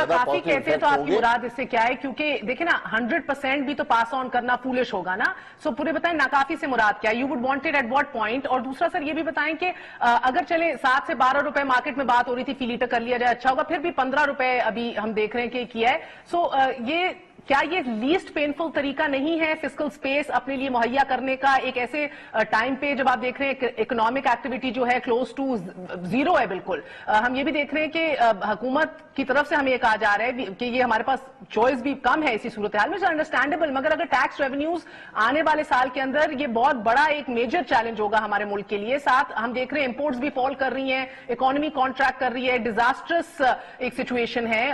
زیادہ positive effect ہوں گے. مراد اس سے کیا ہے؟ کیونکہ دیکھیں نا 100% بھی تو پاس آن کرنا فولش ہوگا نا. سو پورے بتائیں ناکافی سے مراد کیا ہے؟ You would want it at what point? اور دوسرا سر یہ بھی بتائیں کہ اگر چلے 7 سے 12 روپے مارکیٹ میں بات ہو رہی تھی فی لیٹر کر لیا جائے اچھا ہوگا, پھر بھی 15 روپے ابھی ہم دیکھ رہے ہیں کہ کیا ہے. سو کیا یہ لیسٹ پینفل طریقہ نہیں ہے فسکل سپیس اپنے لیے مہیا کرنے کا ایک ایسے ٹائم پہ جب آپ دیکھ رہے ہیں اکنامک ایکٹیویٹی جو ہے کلوز ٹو زیرو ہے بالکل. ہم یہ بھی دیکھ رہے ہیں کہ حکومت کی طرف سے ہمیں یہ کہا جا رہا ہے کہ یہ ہمارے پاس چوائس بھی کم ہے اسی صورتحال میں, انڈرسٹینڈیبل, مگر اگر ٹیکس ریونیوز آنے والے سال کے اندر یہ بہت بڑا ایک میجر چیلنج ہوگا ہمارے ملک کے لیے. ساتھ ہم دیکھ رہے ہیں امپورٹس بھی فال کر رہی ہیں, اکانومی کانٹریکٹ کر رہی ہے, ڈیزاسٹرس ایک سچویشن ہے,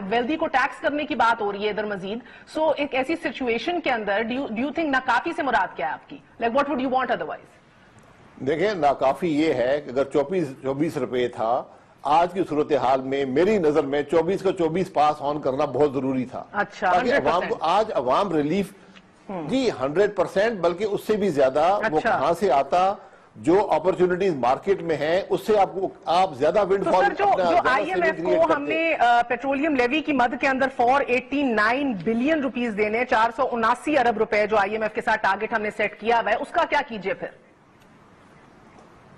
ویلدی کو ٹیکس کرنے کی بات ہو رہی ہے ادھر مزید. سو ایک ایسی سچویشن کے اندر ڈو یو تھنک ناکافی سے مراد کیا ہے آپ کی؟ Like what would you want otherwise? دیکھیں ناکافی یہ ہے کہ اگر 24 روپے تھا آج کی صورتحال میں میری نظر میں 24 کا 24 پاس آن کرنا بہت ضروری تھا. اچھا, تاکہ عوام کو آج عوام ریلیف جی 100% بلکہ اس سے بھی زیادہ وہ کہاں سے آتا؟ جو اپرچونٹیز مارکیٹ میں ہیں اس سے آپ زیادہ ونڈ فال. جو آئی ایم ایف کو ہم نے پیٹرولیم لیوی کی مد کے اندر 489 بلین روپیز دینے, 479 ارب روپے جو آئی ایم ایف کے ساتھ ٹارگٹ ہم نے سیٹ کیا ہوا ہے, اس کا کیا کیجئے پھر؟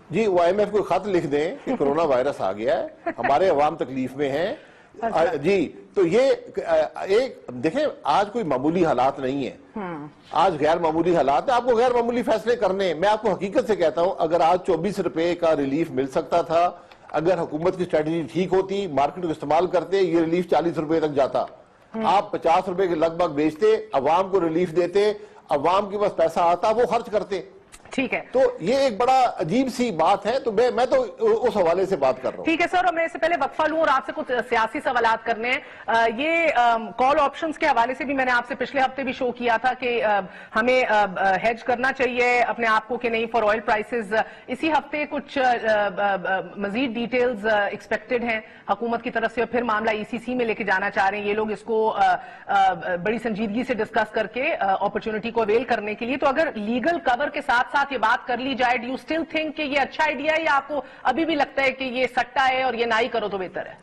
جی وہ آئی ایم ایف کو خط لکھ دیں کہ کرونا وائرس آ گیا ہے, ہمارے عوام تکلیف میں ہیں. جی تو یہ ایک دیکھیں آج کوئی معمولی حالات نہیں ہے, آج غیر معمولی حالات ہیں, آپ کو غیر معمولی فیصلے کرنے ہیں. میں آپ کو حقیقت سے کہتا ہوں اگر آج 24 روپے کا ریلیف مل سکتا تھا, اگر حکومت کی اسٹریٹجی ٹھیک ہوتی, مارکیٹ کو استعمال کرتے, یہ ریلیف 40 روپے تک جاتا. آپ 50 روپے کے لگ بھگ بیچتے, عوام کو ریلیف دیتے, عوام کے پاس پیسہ آتا, وہ خرچ کرتے. ٹھیک ہے, تو یہ ایک بڑا عجیب سی بات ہے. تو میں تو اس حوالے سے بات کر رہا ہوں. ٹھیک ہے سر, اور میں اس سے پہلے وقفہ لوں اور آپ سے کچھ سیاسی سوالات کرنے ہیں. یہ کال آپشنز کے حوالے سے بھی میں نے آپ سے پچھلے ہفتے بھی شو کیا تھا کہ ہمیں ہیج کرنا چاہیے اپنے آپ کو کہ نہیں فار آئل پرائسز. اسی ہفتے کچھ مزید ڈیٹیلز ایکسپیکٹڈ ہیں حکومت کی طرف سے, پھر معاملہ ای سی سی میں لے کے جانا چاہ رہے ہیں یہ لوگ, اس کو بڑی سنجیدگی سے ڈسکس کر کے اپرچونٹی کو اویل کرنے کے لیے. تو اگر لیگل کور کے ساتھ ساتھ یہ بات کر لی جائے, ڈو یو اسٹل تھنک کہ یہ اچھا آئیڈیا ہے, یا آپ کو ابھی بھی لگتا ہے کہ یہ سٹا ہے اور یہ نہ ہی کرو تو بہتر ہے؟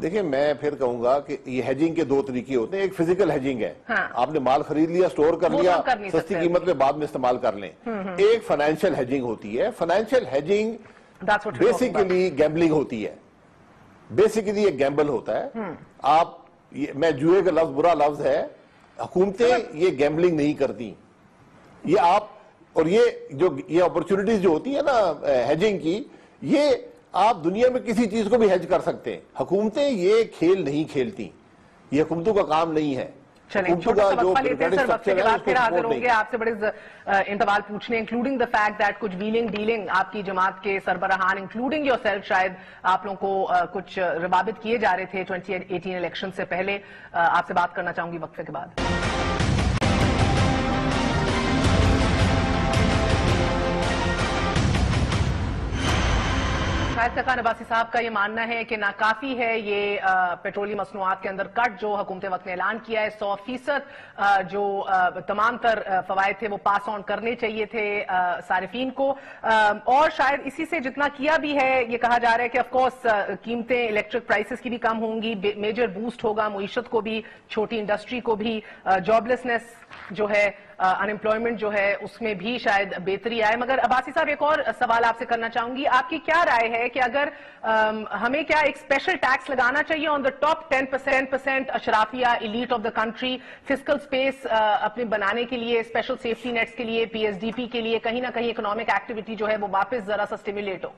دیکھیں میں پھر کہوں گا کہ یہ ہیجنگ کے دو طریقے ہوتے ہیں. ایک فزیکل ہیجنگ ہے, آپ نے مال خرید لیا, سٹور کر لیا, سستی قیمت میں بعد میں استعمال کر لیں. ایک فائنینشیل ہیجنگ ہوتی ہے. فائنینشیل ہیجنگ بیسیکلی گیمبلنگ ہوتی ہے, بیسیکلی یہ گیمبل ہوتا ہے. آپ میں جوئے کا لفظ برا لفظ ہے, حکومتیں یہ گیمبلنگ نہیں کرتی. یہ آپ اور یہ اپرچونٹیز جو ہوتی ہے نا ہیجنگ کی, یہ آپ دنیا میں کسی چیز کو بھی ہیج کر سکتے ہیں. حکومتیں یہ کھیل نہیں کھیلتی, یہ حکومتوں کا کام نہیں ہے. چلیں چھوٹا سا وقفہ لیتے ہیں سر, وقفے کے بعد پھر حاضر ہوں گے آپ سے بڑے انتوال پوچھنے, انکلوڈنگ دا فیکٹ دیٹ کچھ ویلنگ ڈیلنگ آپ کی جماعت کے سربراہان انکلوڈنگ یور سیلف شاید آپ لوگوں کو کچھ روابط کیے جا رہے تھے 2018 الیکشن سے پہلے. آپ سے بات کرنا چاہوں گی وقفے کے بعد. شاہد خاقان عباسی صاحب کا یہ ماننا ہے کہ ناکافی ہے یہ پیٹرولیم مصنوعات کے اندر کٹ جو حکومت وقت نے اعلان کیا ہے. 100% جو تمام تر فوائد تھے وہ پاس آن کرنے چاہیے تھے صارفین کو, اور شاید اسی سے جتنا کیا بھی ہے یہ کہا جا رہا ہے کہ آف کورس قیمتیں الیکٹرک پرائسز کی بھی کم ہوں گی, میجر بوسٹ ہوگا معیشت کو بھی, چھوٹی انڈسٹری کو بھی, جاب لیسنس جو ہے, انمپلائمنٹ جو ہے اس میں بھی شاید بہتری آئے. مگر عباسی صاحب ایک اور سوال آپ سے کرنا چاہوں گی, آپ کی کیا رائے ہے کہ اگر ہمیں کیا ایک اسپیشل ٹیکس لگانا چاہیے آن دا ٹاپ 10% اشرافیہ elite of the country, fiscal space اپنے بنانے کے لیے, اسپیشل سیفٹی نیٹس کے لیے, پی ایس ڈی پی کے لیے, کہیں نہ کہیں اکنامک ایکٹیویٹی جو ہے وہ واپس ذرا سا سٹیمولیٹ ہو؟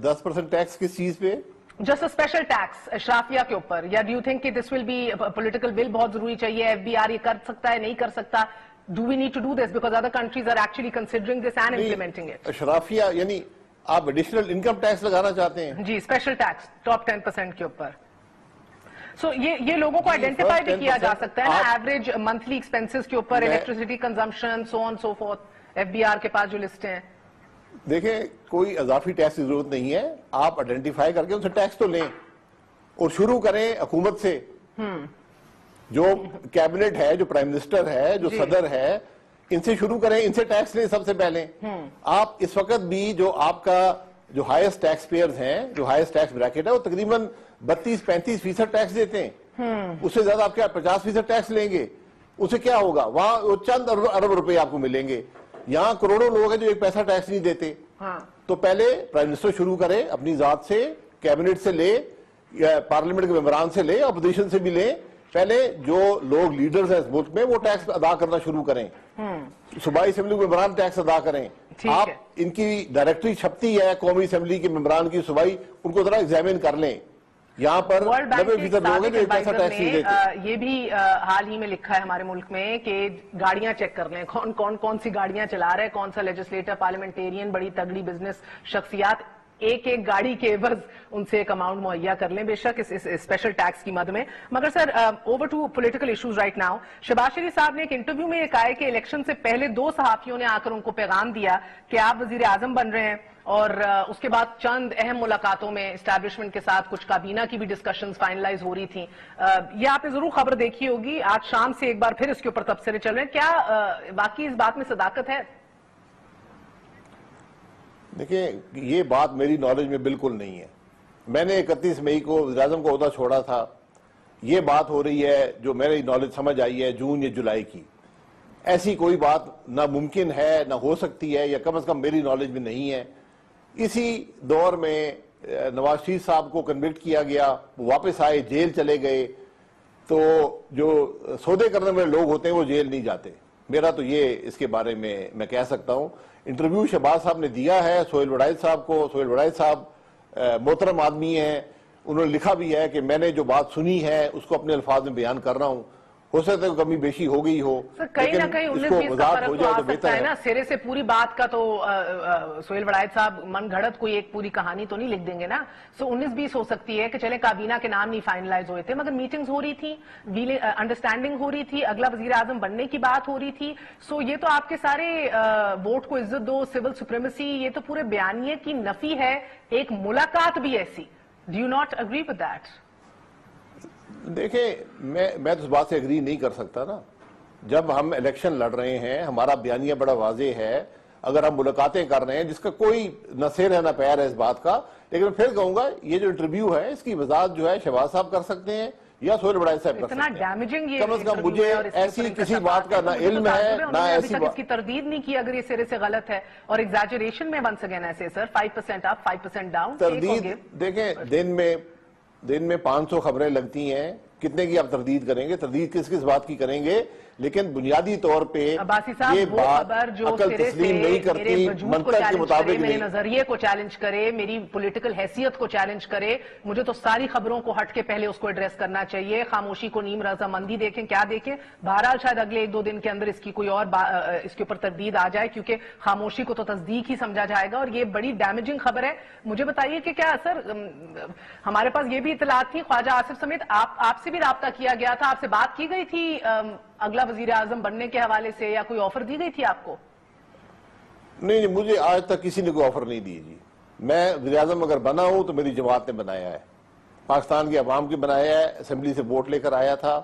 10% ٹیکس کس چیز پہ؟ جسٹ اسپیشل ٹیکس اشرافیہ کے اوپر, یا ڈو یو تھنک کہ دس ول بی پولیٹیکل ول بہت ضروری چاہیے, ایف بی آر یہ کر سکتا ہے نہیں کر سکتا, do we need to do this because other countries are actually considering this and implementing it? اشرافیہ یعنی آپ ایڈیشنل انکم ٹیکس لگانا چاہتے ہیں؟ جی اسپیشل ٹیکس ٹاپ 10% کے اوپر. سو یہ لوگوں کو آئیڈینٹیفائی بھی کیا جا سکتا ہے نا ایوریج منتھلی ایکسپینسز کے اوپر, electricity consumption so on so forth, F B R کے پاس جو لسٹیں ہیں. دیکھیں کوئی اضافی ٹیکس کی ضرورت نہیں ہے, آپ آئیڈینٹیفائی کر کے ان سے ٹیکس تو لیں اور شروع کریں حکومت سے. جو کیبنٹ ہے, جو پرائم منسٹر ہے, جو صدر ہے, ان سے شروع کریں, ان سے ٹیکس لیں سب سے پہلے. آپ اس وقت بھی جو آپ کا جو ہائیسٹ ٹیکس پیئرز ہیں, جو ہائیسٹ ٹیکس بریکٹ ہے, وہ تقریباً 32-35% ٹیکس دیتے ہیں. اس سے زیادہ آپ کیا 50% ٹیکس لیں گے؟ اسے کیا ہوگا؟ وہاں چند ارب روپے آپ کو ملیں گے. یہاں کروڑوں لوگ ہیں جو 1 پیسہ ٹیکس نہیں دیتے. تو پہلے پرائم منسٹر شروع کرے, اپنی ذات سے, کیبنٹ سے لے, پارلیمنٹ کے ممبران سے لے, اپوزیشن سے بھی لیں. پہلے جو لوگ لیڈرز ہیں اس ملک میں وہ ٹیکس ادا کرنا شروع کریں. صوبائی اسمبلی کے ممبران ٹیکس ادا کریں. آپ ان کی ڈائریکٹری چھپتی ہے قومی اسمبلی کے ممبران کی صوبائی, ان کو ذرا ایگزامن کر لیں. یہاں پر 90% لوگ ہیں جو 1 پیسہ ٹیکس نہیں دیتے. یہ بھی حال ہی میں لکھا ہے ہمارے ملک میں کہ گاڑیاں چیک کر لیں, کون سی گاڑیاں چلا رہے ہیں, کون سا لیجسلیٹر, پارلیمنٹیرین, بڑی تگڑی بزنس شخصیات, ایک گاڑی کے عوض ان سے ایک اماؤنٹ مہیا کر لیں, بے شک اس اسپیشل ٹیکس کی مد میں. مگر sir over to political issues right now. Shahbaz Sharif صاحب نے ایک انٹرویو میں یہ کہا ہے کہ الیکشن سے پہلے 2 صحافیوں نے آ کر ان کو پیغام دیا کہ آپ وزیر اعظم بن رہے ہیں, اور اس کے بعد چند اہم ملاقاتوں میں اسٹیبلشمنٹ کے ساتھ کچھ کابینہ کی بھی ڈسکشنز فائنلائز ہو رہی تھیں. یہ آپ نے ضرور خبر دیکھی ہوگی, آج شام سے ایک بار پھر اس کے اوپر تبصرے چل رہے ہیں. کیا باقی اس بات میں صداقت ہے؟ دیکھیں, یہ بات میری نالج میں بالکل نہیں ہے. میں نے 31 مئی کو وزیر اعظم کا عہدہ چھوڑا تھا. یہ بات ہو رہی ہے جو میری نالج سمجھ آئی ہے جون یا جولائی کی. ایسی کوئی بات نہ ممکن ہے, نہ ہو سکتی ہے, یا کم از کم میری نالج میں نہیں ہے. اسی دور میں نواز شریف صاحب کو کنوکٹ کیا گیا, وہ واپس آئے, جیل چلے گئے. تو جو سودے کرنے والے لوگ ہوتے ہیں وہ جیل نہیں جاتے. میرا تو یہ اس کے بارے میں کہہ سکتا ہوں. انٹرویو شہباز صاحب نے دیا ہے سہیل وڑائچ صاحب کو. سہیل وڑائچ صاحب محترم آدمی ہیں, انہوں نے لکھا بھی ہے کہ میں نے جو بات سنی ہے اس کو اپنے الفاظ میں بیان کر رہا ہوں. ہو سکتا ہے کہ کمی بیشی ہو گئی ہو, کہیں نہ کہیں 19-20 کا فرق تو آ سکتا ہے نا. سرے سے پوری بات کا تو سہیل وڑائچ صاحب من گھڑت کوئی ایک پوری کہانی تو نہیں لکھ دیں گے نا. سو 19-20 ہو سکتی ہے کہ چلے کابینہ کے نام نہیں فائنلائز ہوئے تھے, مگر میٹنگز ہو رہی تھی, انڈرسٹینڈنگ ہو رہی تھی, اگلا وزیر اعظم بننے کی بات ہو رہی تھی. سو یہ تو آپ کے سارے ووٹ کو عزت دو, سول سپریمیسی, یہ تو پورے بیانیے کی نفی ہے. ایک ملاقات بھی ایسی. Do you not agree with that? دیکھیں, میں تو اس بات سے اگری نہیں کر سکتا نا. جب ہم الیکشن لڑ رہے ہیں, ہمارا بیانیہ بڑا واضح ہے. اگر ہم ملاقاتیں کر رہے ہیں جس کا کوئی نہ سیر ہے نہ پیر ہے اس بات کا, لیکن پھر کہوں گا یہ جو انٹرویو ہے اس کی وضاحت جو ہے شہباز صاحب کر سکتے ہیں یا سہیل وڑائچ صاحب کر سکتے ہیں. کم از کم مجھے ایسی کسی بات کا نہ علم ہے نہ ایسی بات. اس کی تردید نہیں کی اگر یہ سرے سے غلط ہے, اور ایگزیجریشن میں ونس اگین ایسے سر 5% اپ 5% ڈاؤن. تردید دیکھیں, دن میں 500 خبریں لگتی ہیں, کتنے کی آپ تردید کریں گے؟ تردید کس بات کی کریں گے؟ لیکن بنیادی طور پہ یہ بات عقل تسلیم نہیں کرتی, منطق کے مطابق میرے نظریے کو چیلنج کرے, میری پولیٹیکل حیثیت کو چیلنج کرے. مجھے تو ساری خبروں کو ہٹ کے پہلے اس کو ایڈریس کرنا چاہیے. خاموشی کو نیم رضامندی دیکھیں, کیا دیکھیں. بہرحال شاید اگلے 1-2 دن کے اندر اس کی کوئی اور اس کے اوپر تردید آ جائے, کیونکہ خاموشی کو تو تصدیق ہی سمجھا جائے گا, اور یہ بڑی ڈیمیجنگ خبر ہے. مجھے بتائیے کہ کیا سر ہمارے پاس یہ بھی اطلاعات تھی, خواجہ آصف سمیت آپ سے بھی رابطہ کیا گیا تھا, آپ سے بات کی گئی تھی اگلا وزیر اعظم بننے کے حوالے سے, یا کوئی آفر دی گئی تھی آپ کو؟ نہیں, مجھے آج تک کسی نے کوئی آفر نہیں دی جی. میں وزیر اعظم اگر بنا ہوں تو میری جماعت نے بنایا ہے, پاکستان کے عوام کی بنایا ہے, اسمبلی سے ووٹ لے کر آیا تھا,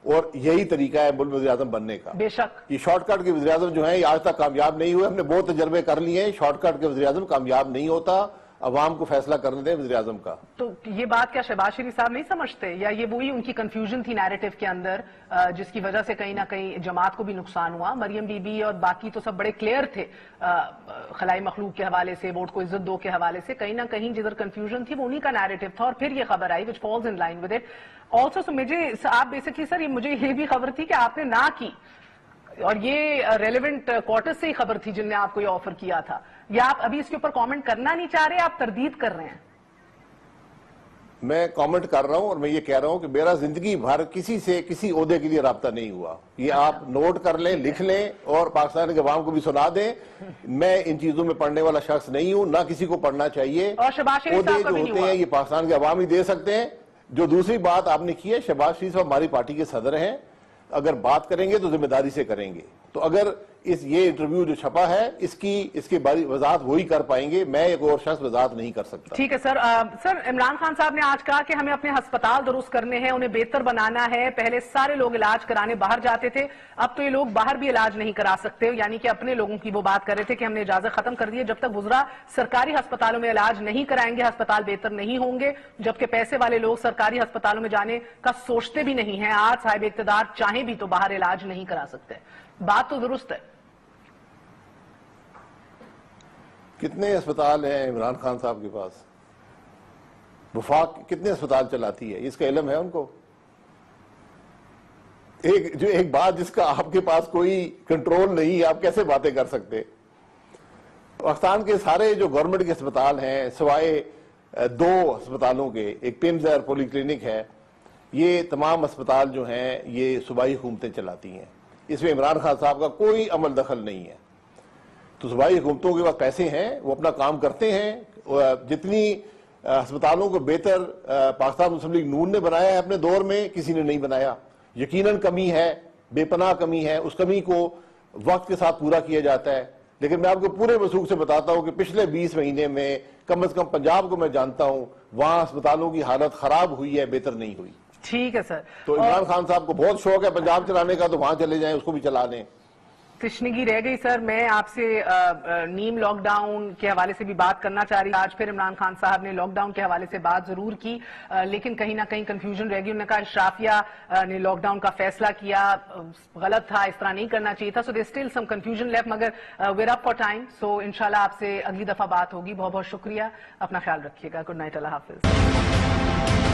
اور یہی طریقہ ہے ملک میں وزیر اعظم بننے کا. بے شک یہ شارٹ کٹ کے وزیر اعظم جو ہیں یہ آج تک کامیاب نہیں ہوئے. ہم نے بہت تجربے کر لیے ہیں, شارٹ کٹ کے وزیر اعظم کامیاب نہیں ہوتا. عوام کو فیصلہ کرنے دیں وزیر اعظم کا. تو یہ بات کیا شہباز شریف صاحب نہیں سمجھتے, یا یہ وہی ان کی کنفیوژن تھی نیریٹو کے اندر جس کی وجہ سے کہیں نہ کہیں جماعت کو بھی نقصان ہوا؟ مریم بی بی اور باقی تو سب بڑے کلیئر تھے خلائی مخلوق کے حوالے سے, ووٹ کو عزت دو کے حوالے سے. کہیں نہ کہیں جدھر کنفیوژن تھی وہ انہی کا نیریٹو تھا, اور پھر یہ خبر آئی which falls in line with it. Also so مجھے آپ بیسکلی سر مجھے یہ بھی خبر تھی کہ آپ نے نہ کی, اور یہ ریلیونٹ کوارٹر سے ہی خبر تھی جن نے آپ کو یہ آفر کیا تھا, یا آپ ابھی اس کے اوپر کامنٹ کرنا نہیں چاہ رہے, آپ تردید کر رہے ہیں؟ میں کامنٹ کر رہا ہوں, اور میں یہ کہہ رہا ہوں کہ میرا زندگی بھر کسی سے کسی عہدے کے لیے رابطہ نہیں ہوا. یہ آپ نوٹ کر لیں, لکھ لیں, اور پاکستان کے عوام کو بھی سنا دیں. میں ان چیزوں میں پڑھنے والا شخص نہیں ہوں, نہ کسی کو پڑھنا چاہیے. عہدے جو ہوتے ہیں یہ پاکستان کے عوام ہی دے سکتے ہیں. جو دوسری بات آپ نے کی ہے, شہباز شریف صاحب ہماری پارٹی کے صدر ہیں, اگر بات کریں گے تو ذمہ داری سے کریں گے. تو اگر یہ انٹرویو جو چھپا ہے اس کی باری وضاحت وہی کر پائیں گے، میں ایک اور شخص وضاحت نہیں کر سکتا. ٹھیک ہے سر. سر عمران خان صاحب نے آج کہا کہ ہمیں اپنے ہسپتال درست کرنے ہیں، انہیں بہتر بنانا ہے. پہلے سارے لوگ علاج کرانے باہر جاتے تھے، اب تو یہ لوگ باہر بھی علاج نہیں کرا سکتے، یعنی کہ اپنے لوگوں کی وہ بات کر رہے تھے کہ ہم نے اجازت ختم کر دی ہے. جب تک وزراء سرکاری ہسپتالوں میں علاج نہیں کرائیں گے ہسپتال بہتر نہیں ہوں گے، جبکہ پیسے والے لوگ سرکاری ہسپتالوں میں جانے کا سوچتے بھی نہیں ہیں. آج صاحب اقتدار چاہیں بھی تو باہر علاج نہیں کرا سکتے. بات تو درست ہے. کتنے اسپتال ہیں عمران خان صاحب کے پاس؟ وفاق کتنے اسپتال چلاتی ہے؟ اس کا علم ہے ان کو؟ ایک بات جس کا آپ کے پاس کوئی کنٹرول نہیں، آپ کیسے باتیں کر سکتے؟ پاکستان کے سارے جو گورنمنٹ کے اسپتال ہیں سوائے 2 اسپتالوں کے، ایک پمز اور پولی کلینک ہے، یہ تمام اسپتال جو ہیں یہ صوبائی حکومتیں چلاتی ہیں. اس میں عمران خان صاحب کا کوئی عمل دخل نہیں ہے. تو صوبائی حکومتوں کے پاس پیسے ہیں، وہ اپنا کام کرتے ہیں. جتنی ہسپتالوں کو بہتر پاکستان مسلم لیگ نون نے بنایا ہے اپنے دور میں، کسی نے نہیں بنایا. یقیناً کمی ہے، بے پناہ کمی ہے، اس کمی کو وقت کے ساتھ پورا کیا جاتا ہے. لیکن میں آپ کو پورے وثوق سے بتاتا ہوں کہ پچھلے 20 مہینے میں کم از کم پنجاب کو میں جانتا ہوں وہاں ہسپتالوں کی حالت خراب ہوئی ہے، بہتر نہیں ہوئی. ٹھیک ہے سر. تو عمران خان صاحب کو بہت شوق ہے پنجاب چلانے کا، تو وہاں چلے جائیں، اس کو بھی چلا دیں. تشنگی رہ گئی سر. میں آپ سے نیم لاک ڈاؤن کے حوالے سے بھی بات کرنا چاہ رہی. آج پھر عمران خان صاحب نے لاک ڈاؤن کے حوالے سے بات ضرور کی، لیکن کہیں نہ کہیں کنفیوژن رہ گئی. انہوں نے کہا اشرافیہ نے لاک ڈاؤن کا فیصلہ کیا، غلط تھا، اس طرح نہیں کرنا چاہیے تھا. سو دیر اسٹل سم کنفیوژن لیفٹ، مگر ویئر اپ فار ٹائم. سو انشاءاللہ آپ سے اگلی دفعہ بات ہوگی. بہت بہت شکریہ، اپنا خیال رکھیے گا. گڈ نائٹ، اللہ حافظ.